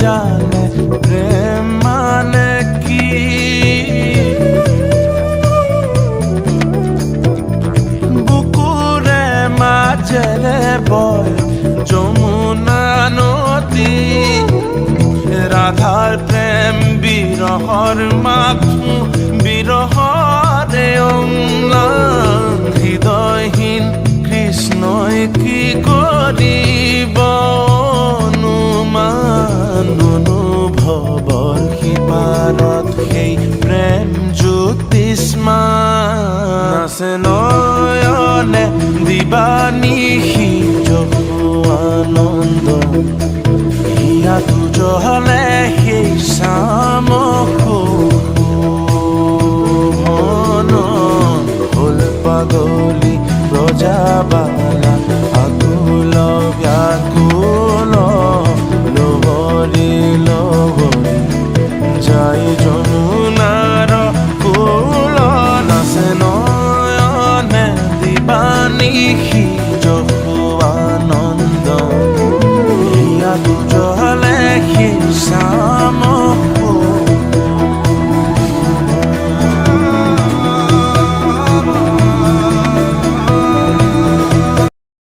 জানে প্রেম মানে কি। বুকুরে মাঝেরে বয় যমুনা নদী, রাধার প্রেম বিরহর মাথু বিরহরে অম্লান। হৃদয়হীন কৃষ্ণই কি করিব অনুমান। অনুভৱৰ সিপাৰত সেই প্ৰেম জ্যোতিষ্মান। নাচে নয়নে দিবানিশি জহু আনন্দ, হিয়াটো জহলে সেই চামকো হল পাগলী ব্ৰজাবালা। আকুল ব্যাকুল লহৰী লহৰী যাই যমুনাৰ কুল। নাচে নয়নে দিবানিশি জহু আনন্দ, হিয়াটো জহলে সেই